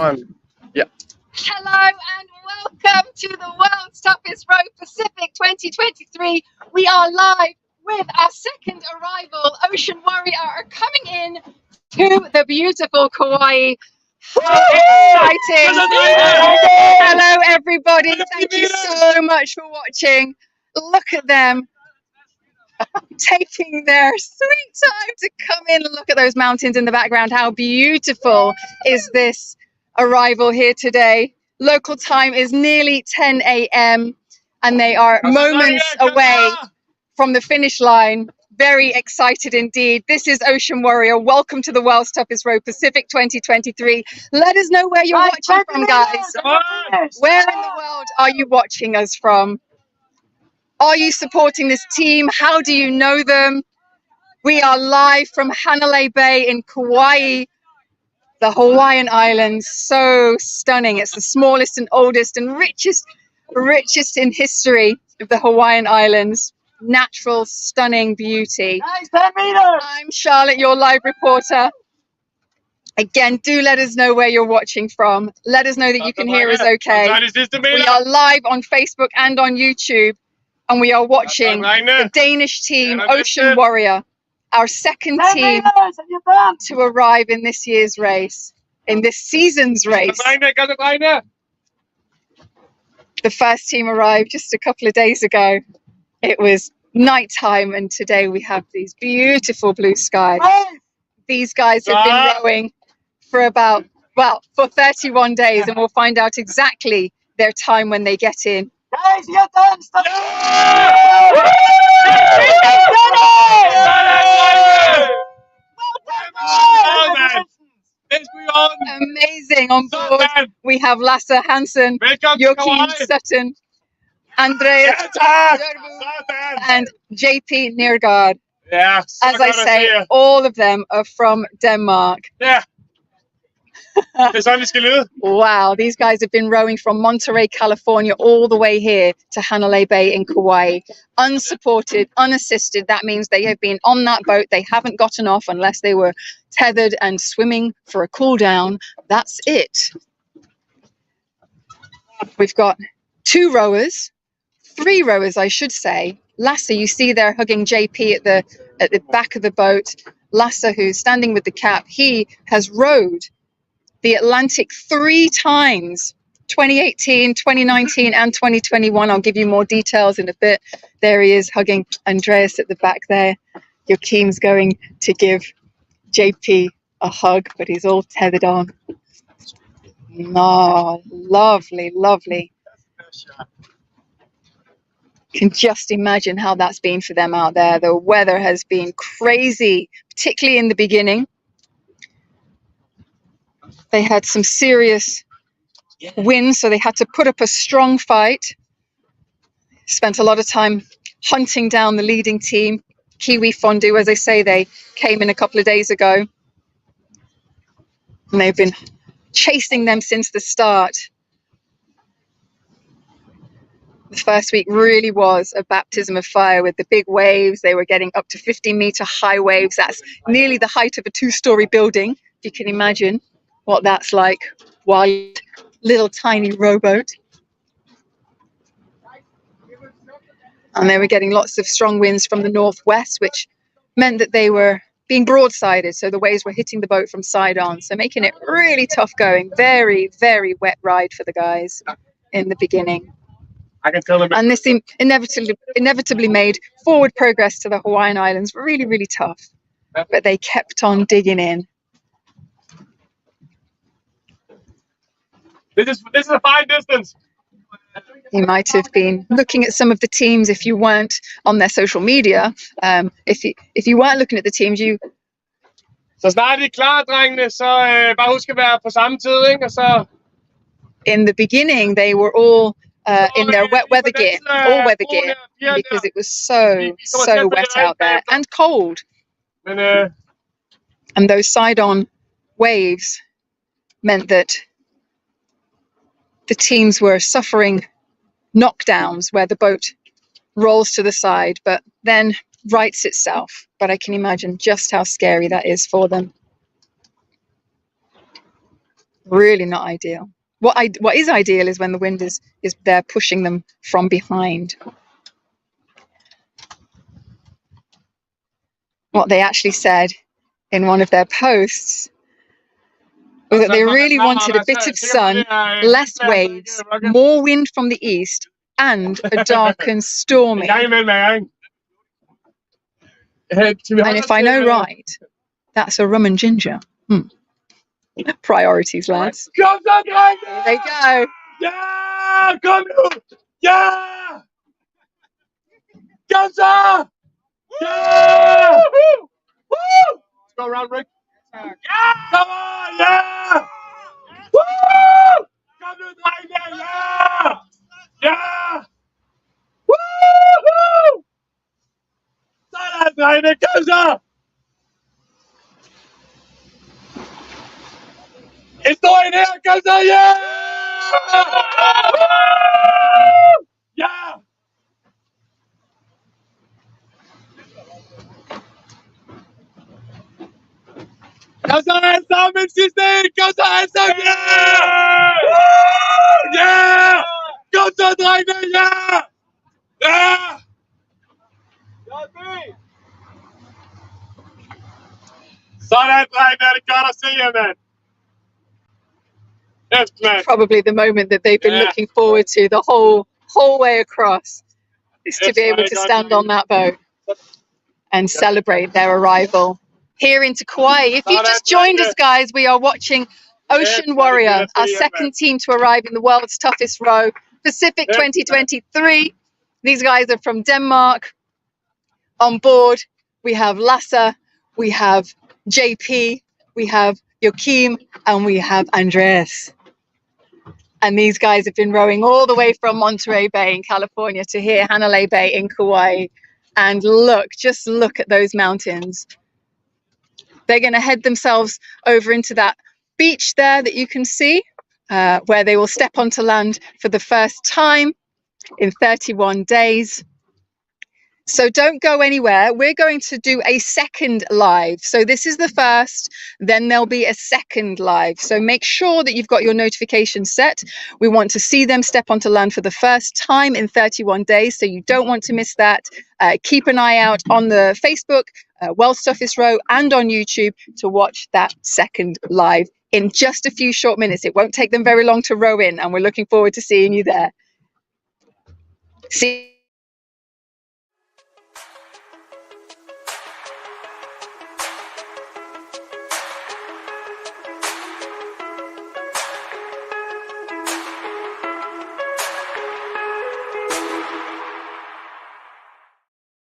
One. Yeah. Hello and welcome to the World's Toughest Road Pacific 2023. We are live with our second arrival. Ocean Warrior are coming in to the beautiful Kaua'i. Exciting! Hello everybody, thank you so much for watching. Look at them taking their sweet time to come in and look at those mountains in the background. How beautiful is this arrival here today? Local time is nearly 10 a.m. and they are moments away from the finish line. Very excited indeed. This is Ocean Warrior. Welcome to the World's Toughest Road Pacific 2023. Let us know where you're watching from, guys. Where in the world are you watching us from? Are you supporting this team? How do you know them? We are live from Hanalei Bay in Kaua'i, the Hawaiian Islands. So stunning. It's the smallest and oldest and richest in history of the Hawaiian Islands. Natural, stunning beauty. Nice, 10 meters. I'm Charlotte, your live reporter. Again, do let us know where you're watching from. Let us know that you can hear us okay. We are live on Facebook and on YouTube. And we are watching the Danish team, Ocean Warrior, our second team to arrive in this year's race, in this season's race. The first team arrived just a couple of days ago. It was nighttime, and today we have these beautiful blue skies. These guys have been rowing for about, for 31 days, and we'll find out exactly their time when they get in. Guys, you're done! Stop! Amazing. On board, we have Lasse Hansen, Joachim Sutton, Andreas and JP Neergaard. As I say, all of them are from Denmark. Wow, these guys have been rowing from Monterey, California, all the way here to Hanalei Bay in Kaua'i. Unsupported, unassisted. That means they have been on that boat. They haven't gotten off unless they were tethered and swimming for a cool down. That's it. We've got three rowers, I should say. Lasse, you see there hugging JP at the back of the boat. Lasse, who's standing with the cap, he has rowed the Atlantic 3 times, 2018, 2019, and 2021. I'll give you more details in a bit. There he is hugging Andreas at the back there. Joachim's going to give JP a hug, but he's all tethered on. Oh, lovely, lovely. Can just imagine how that's been for them out there. The weather has been crazy, particularly in the beginning. They had some serious winds, so they had to put up a strong fight. Spent a lot of time hunting down the leading team, Kiwi Fondue. As I say, they came in a couple of days ago. And they've been chasing them since the start. The first week really was a baptism of fire with the big waves. They were getting up to 50-meter high waves. That's nearly the height of a 2-story building, if you can imagine what that's like. Wild, little tiny rowboat. And they were getting lots of strong winds from the northwest, which meant that they were being broadsided. So the waves were hitting the boat from side on. So making it really tough going. Very, very wet ride for the guys in the beginning. And this inevitably made forward progress to the Hawaiian Islands really, really tough. But they kept on digging in. This is a fine distance. You might have been looking at some of the teams if you weren't on their social media. If you weren't looking at the teams, you. Så snart I er klar, drengene, så bare husk at være på samme tid, ikke? Og så. In the beginning, they were all in their wet weather gear, all weather gear, because it was so wet out there and cold. And those side-on waves meant that the teams were suffering knockdowns where the boat rolls to the side, but then rights itself. But I can imagine just how scary that is for them. Really not ideal. What is ideal is when the wind is there pushing them from behind. What they actually said in one of their posts was that they really wanted a bit of sun, less waves, more wind from the east, and a dark and stormy. And if I know right, that's a rum and ginger. Priorities, lads. Here they go. Yeah! Kom nu! Yeah! Kom så! Yeah! Woo! Let's go around, Rick. Yeah! Come on! Yeah! Woo! Kom nu, drenge! Yeah! Yeah! Woo! Sådan, drenge! Kom så! Historien her! Kom så! Yeah! Yeah! Kom så alle sammen, sidste en! Kom så alle sammen! Yeah! Woo! Yeah! Kom så, drenge! Yeah! Yeah! Sådan, drenge! Det er godt at se jer, mand! Yes, man. Probably the moment that they've been looking forward to the whole way across, is to be able to stand on that boat and celebrate their arrival here into Kaua'i. If you've just joined us, guys, we are watching Ocean Warrior, our second team to arrive in the world's toughest row, Pacific 2023. These guys are from Denmark. On board, we have Lasse, we have JP, we have Joachim, and we have Andreas. And these guys have been rowing all the way from Monterey Bay in California to here, Hanalei Bay in Kaua'i. And look, just look at those mountains. They're going to head themselves over into that beach there that you can see, where they will step onto land for the first time in 31 days. So don't go anywhere. We're going to do a second live. So this is the first, then there'll be a second live. So make sure that you've got your notifications set. We want to see them step onto land for the first time in 31 days. So you don't want to miss that. Keep an eye out on the Facebook, World's Toughest Row, and on YouTube to watch that second live in just a few short minutes. It won't take them very long to row in, and we're looking forward to seeing you there. See